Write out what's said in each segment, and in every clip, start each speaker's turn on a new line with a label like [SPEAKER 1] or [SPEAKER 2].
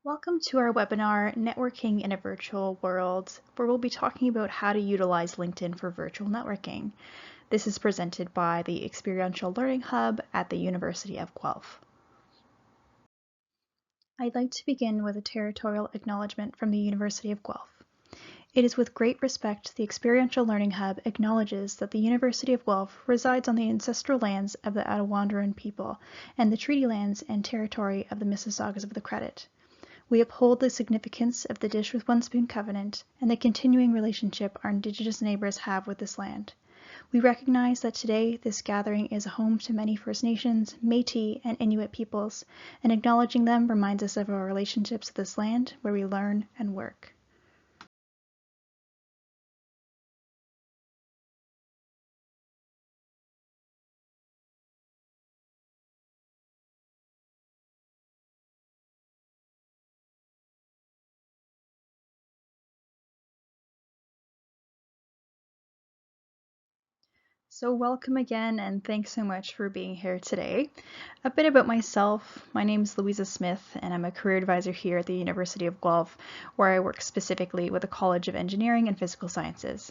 [SPEAKER 1] Welcome to our webinar, Networking in a Virtual World, where we'll be talking about how to utilize LinkedIn for virtual networking. This is presented by the Experiential Learning Hub at the University of Guelph. I'd like to begin with a territorial acknowledgement from the University of Guelph. It is with great respect the Experiential Learning Hub acknowledges that the University of Guelph resides on the ancestral lands of the Attawandaron people and the treaty lands and territory of the Mississaugas of the Credit. We uphold the significance of the Dish with One Spoon Covenant and the continuing relationship our Indigenous neighbors have with this land. We recognize that today this gathering is a home to many First Nations, Métis, and Inuit peoples, and acknowledging them reminds us of our relationships with this land where we learn and work. So welcome again, and thanks so much for being here today. A bit about myself. My name is Louisa Smith, and I'm a career advisor here at the University of Guelph, where I work specifically with the College of Engineering and Physical Sciences.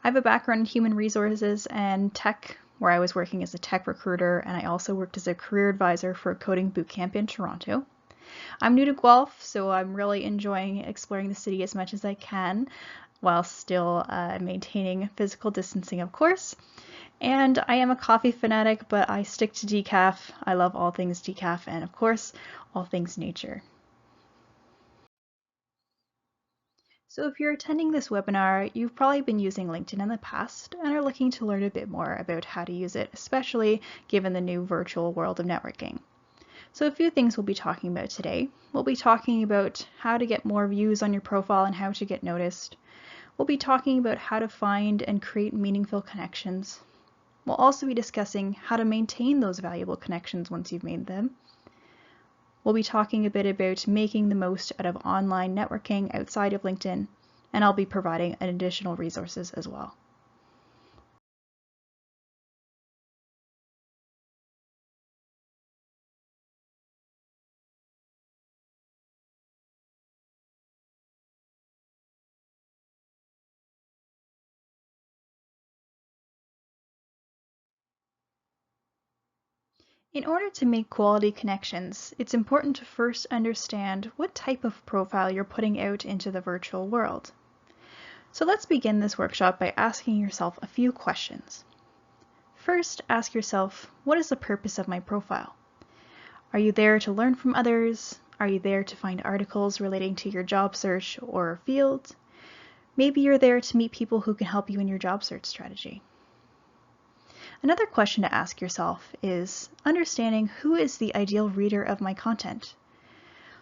[SPEAKER 1] I have a background in human resources and tech, where I was working as a tech recruiter, and I also worked as a career advisor for a coding bootcamp in Toronto. I'm new to Guelph, so I'm really enjoying exploring the city as much as I can, while still maintaining physical distancing, of course. And I am a coffee fanatic, but I stick to decaf. I love all things decaf and, of course, all things nature. So if you're attending this webinar, you've probably been using LinkedIn in the past and are looking to learn a bit more about how to use it, especially given the new virtual world of networking. So a few things we'll be talking about today. We'll be talking about how to get more views on your profile and how to get noticed. We'll be talking about how to find and create meaningful connections. We'll also be discussing how to maintain those valuable connections once you've made them. We'll be talking a bit about making the most out of online networking outside of LinkedIn, and I'll be providing additional resources as well. In order to make quality connections, it's important to first understand what type of profile you're putting out into the virtual world. So let's begin this workshop by asking yourself a few questions. First, ask yourself, what is the purpose of my profile? Are you there to learn from others? Are you there to find articles relating to your job search or field? Maybe you're there to meet people who can help you in your job search strategy. Another question to ask yourself is understanding who is the ideal reader of my content.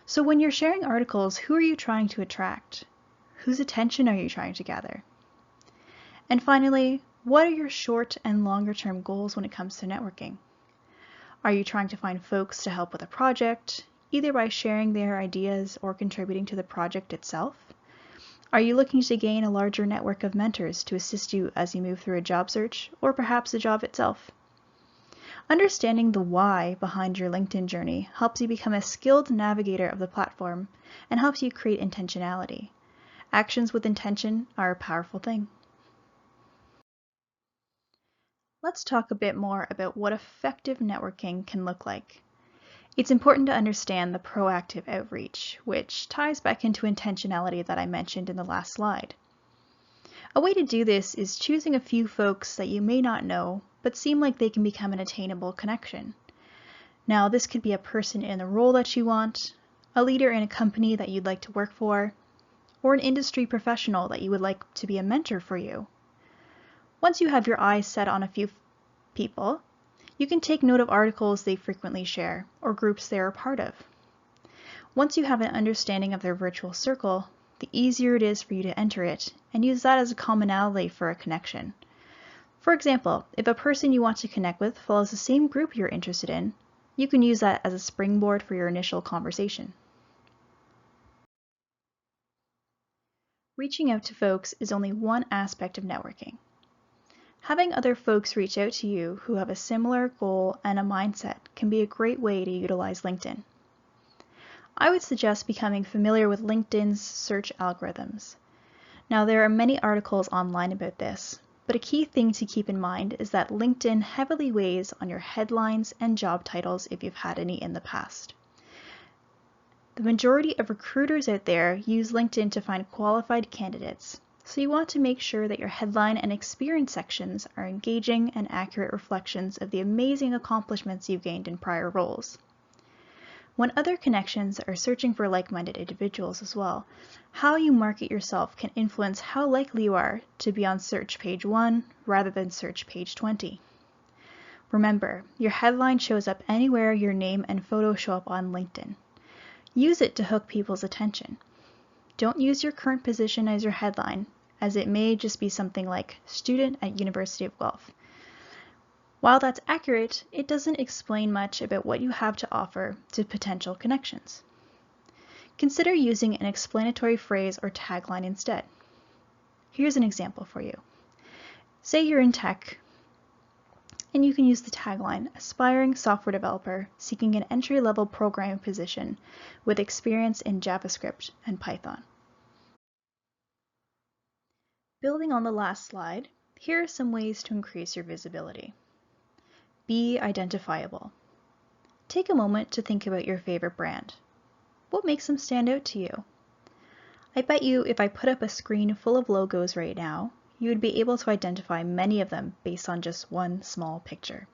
[SPEAKER 1] So when you're sharing articles, who are you trying to attract? Whose attention are you trying to gather? And finally, what are your short and longer term goals when it comes to networking? Are you trying to find folks to help with a project, either by sharing their ideas or contributing to the project itself? Are you looking to gain a larger network of mentors to assist you as you move through a job search, or perhaps the job itself? Understanding the why behind your LinkedIn journey helps you become a skilled navigator of the platform and helps you create intentionality. Actions with intention are a powerful thing. Let's talk a bit more about what effective networking can look like. It's important to understand the proactive outreach, which ties back into intentionality that I mentioned in the last slide. A way to do this is choosing a few folks that you may not know, but seem like they can become an attainable connection. Now, this could be a person in the role that you want, a leader in a company that you'd like to work for, or an industry professional that you would like to be a mentor for you. Once you have your eyes set on a few people, you can take note of articles they frequently share or groups they are a part of. Once you have an understanding of their virtual circle, the easier it is for you to enter it and use that as a commonality for a connection. For example, if a person you want to connect with follows the same group you're interested in, you can use that as a springboard for your initial conversation. Reaching out to folks is only one aspect of networking. Having other folks reach out to you who have a similar goal and a mindset can be a great way to utilize LinkedIn. I would suggest becoming familiar with LinkedIn's search algorithms. Now, there are many articles online about this, but a key thing to keep in mind is that LinkedIn heavily weighs on your headlines and job titles if you've had any in the past. The majority of recruiters out there use LinkedIn to find qualified candidates, so you want to make sure that your headline and experience sections are engaging and accurate reflections of the amazing accomplishments you've gained in prior roles. When other connections are searching for like-minded individuals as well, how you market yourself can influence how likely you are to be on search page 1 rather than search page 20. Remember, your headline shows up anywhere your name and photo show up on LinkedIn. Use it to hook people's attention. Don't use your current position as your headline, as it may just be something like student at University of Guelph. While that's accurate, it doesn't explain much about what you have to offer to potential connections. Consider using an explanatory phrase or tagline instead. Here's an example for you. Say you're in tech, and you can use the tagline, aspiring software developer seeking an entry-level programming position with experience in JavaScript and Python. Building on the last slide, here are some ways to increase your visibility. Be identifiable. Take a moment to think about your favorite brand. What makes them stand out to you? I bet you if I put up a screen full of logos right now, you would be able to identify many of them based on just one small picture.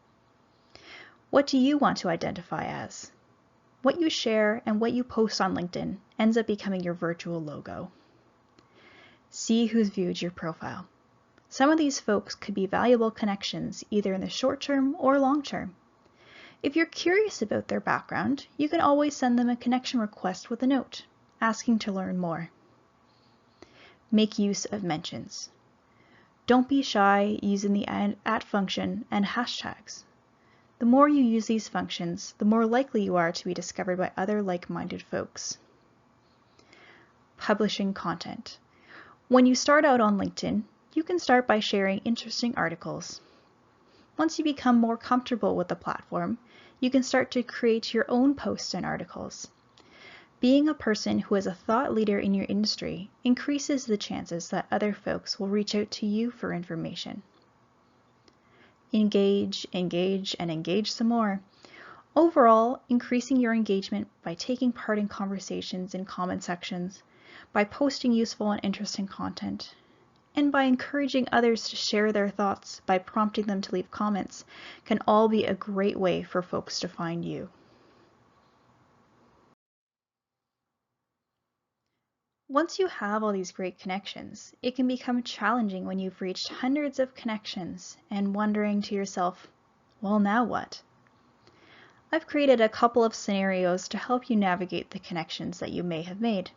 [SPEAKER 1] What do you want to identify as? What you share and what you post on LinkedIn ends up becoming your virtual logo. See who's viewed your profile. Some of these folks could be valuable connections either in the short term or long term. If you're curious about their background, you can always send them a connection request with a note, asking to learn more. Make use of mentions. Don't be shy using the @ function and hashtags. The more you use these functions, the more likely you are to be discovered by other like-minded folks. Publishing content. When you start out on LinkedIn, you can start by sharing interesting articles. Once you become more comfortable with the platform, you can start to create your own posts and articles. Being a person who is a thought leader in your industry increases the chances that other folks will reach out to you for information. Engage, engage, and engage some more. Overall, increasing your engagement by taking part in conversations in comment sections, by posting useful and interesting content, and by encouraging others to share their thoughts by prompting them to leave comments can all be a great way for folks to find you. Once you have all these great connections, it can become challenging when you've reached hundreds of connections and wondering to yourself, well, now what? I've created a couple of scenarios to help you navigate the connections that you may have made.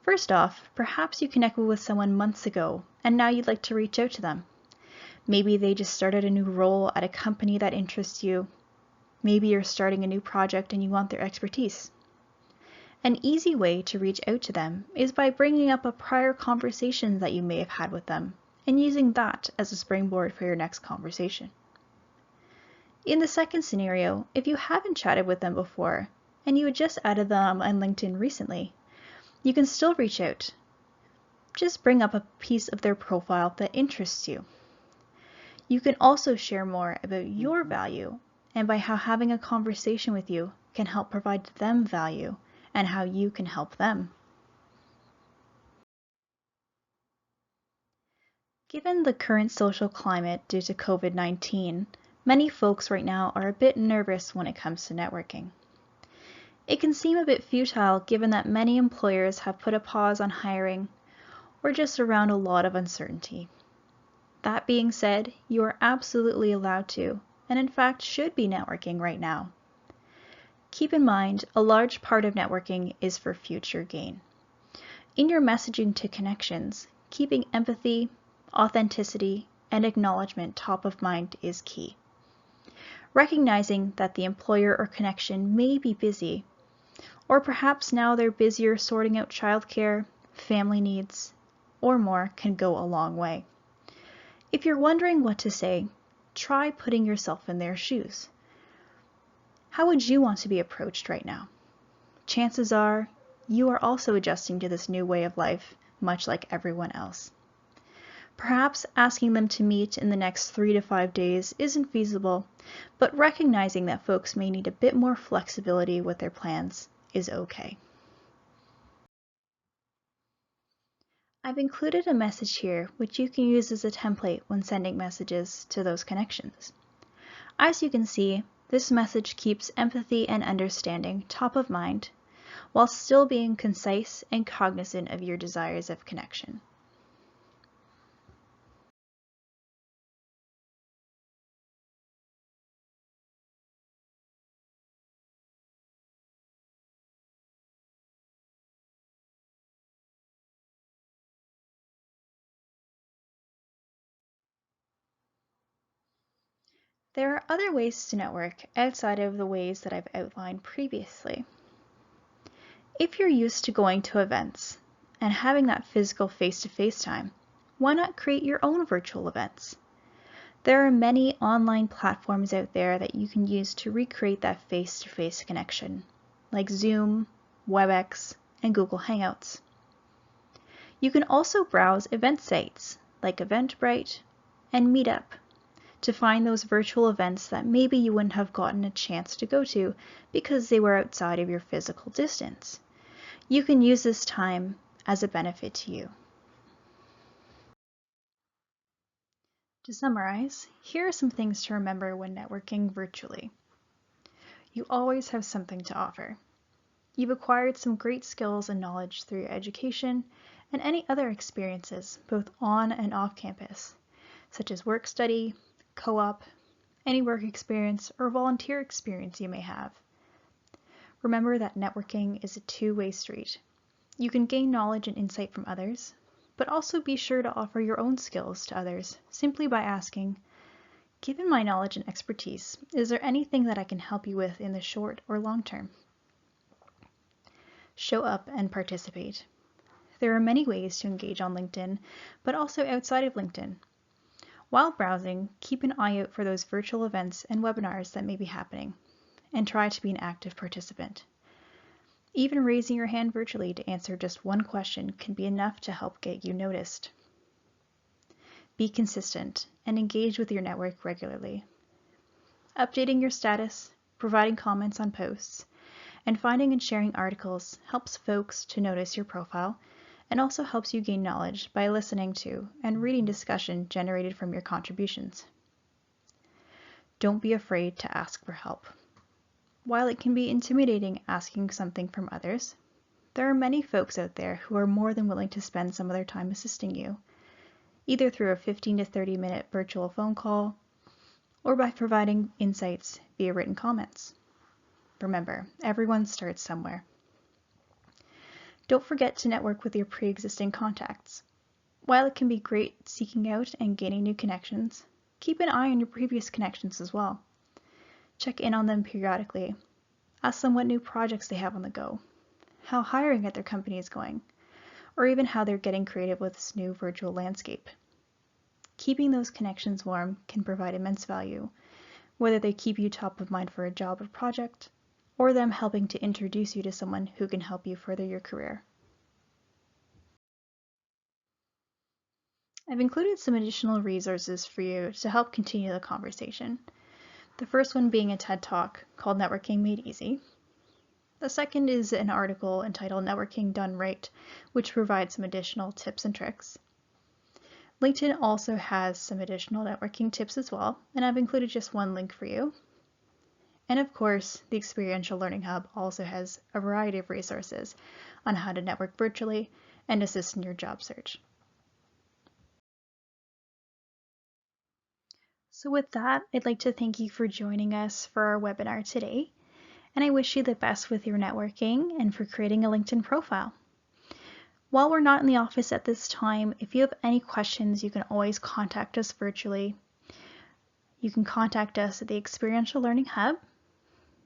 [SPEAKER 1] First off, perhaps you connected with someone months ago and now you'd like to reach out to them. Maybe they just started a new role at a company that interests you. Maybe you're starting a new project and you want their expertise. An easy way to reach out to them is by bringing up a prior conversation that you may have had with them and using that as a springboard for your next conversation. In the second scenario, if you haven't chatted with them before and you had just added them on LinkedIn recently, you can still reach out. Just bring up a piece of their profile that interests you. You can also share more about your value and by how having a conversation with you can help provide them value and how you can help them. Given the current social climate due to COVID-19, many folks right now are a bit nervous when it comes to networking. It can seem a bit futile given that many employers have put a pause on hiring or just around a lot of uncertainty. That being said, you are absolutely allowed to, and in fact should be networking right now. Keep in mind, a large part of networking is for future gain. In your messaging to connections, keeping empathy, authenticity, and acknowledgement top of mind is key. Recognizing that the employer or connection may be busy, or perhaps now they're busier sorting out childcare, family needs, or more can go a long way. If you're wondering what to say, try putting yourself in their shoes. How would you want to be approached right now? chances are you are also adjusting to this new way of life, much like everyone else. Perhaps asking them to meet in the next 3 to 5 days isn't feasible, but recognizing that folks may need a bit more flexibility with their plans is okay. I've included a message here which you can use as a template when sending messages to those connections. As you can see, this message keeps empathy and understanding top of mind, while still being concise and cognizant of your desires of connection. There are other ways to network outside of the ways that I've outlined previously. If you're used to going to events and having that physical face-to-face time, why not create your own virtual events? There are many online platforms out there that you can use to recreate that face-to-face connection, like Zoom, WebEx, and Google Hangouts. You can also browse event sites like Eventbrite and Meetup to find those virtual events that maybe you wouldn't have gotten a chance to go to because they were outside of your physical distance. You can use this time as a benefit to you. To summarize, here are some things to remember when networking virtually. You always have something to offer. You've acquired some great skills and knowledge through your education and any other experiences, both on and off campus, such as work study, co-op, any work experience, or volunteer experience you may have. Remember that networking is a two-way street. You can gain knowledge and insight from others, but also be sure to offer your own skills to others simply by asking, given my knowledge and expertise, is there anything that I can help you with in the short or long term? Show up and participate. There are many ways to engage on LinkedIn, but also outside of LinkedIn. While browsing, keep an eye out for those virtual events and webinars that may be happening, and try to be an active participant. Even raising your hand virtually to answer just one question can be enough to help get you noticed. Be consistent and engage with your network regularly. Updating your status, providing comments on posts, and finding and sharing articles helps folks to notice your profile and also helps you gain knowledge by listening to and reading discussion generated from your contributions. Don't be afraid to ask for help. While it can be intimidating asking something from others, there are many folks out there who are more than willing to spend some of their time assisting you, either through a 15 to 30-minute virtual phone call or by providing insights via written comments. Remember, everyone starts somewhere. Don't forget to network with your pre-existing contacts. While it can be great seeking out and gaining new connections, keep an eye on your previous connections as well. Check in on them periodically. Ask them what new projects they have on the go, how hiring at their company is going, or even how they're getting creative with this new virtual landscape. Keeping those connections warm can provide immense value, whether they keep you top of mind for a job or project, or them helping to introduce you to someone who can help you further your career. I've included some additional resources for you to help continue the conversation. The first one being a TED Talk called Networking Made Easy. The second is an article entitled Networking Done Right, which provides some additional tips and tricks. LinkedIn also has some additional networking tips as well, and I've included just one link for you. And of course, the Experiential Learning Hub also has a variety of resources on how to network virtually and assist in your job search. So with that, I'd like to thank you for joining us for our webinar today, and I wish you the best with your networking and for creating a LinkedIn profile. While we're not in the office at this time, if you have any questions, you can always contact us virtually. You can contact us at the Experiential Learning Hub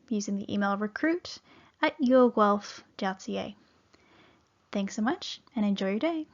[SPEAKER 1] using the email recruit@uoguelph.ca. Thanks so much and enjoy your day.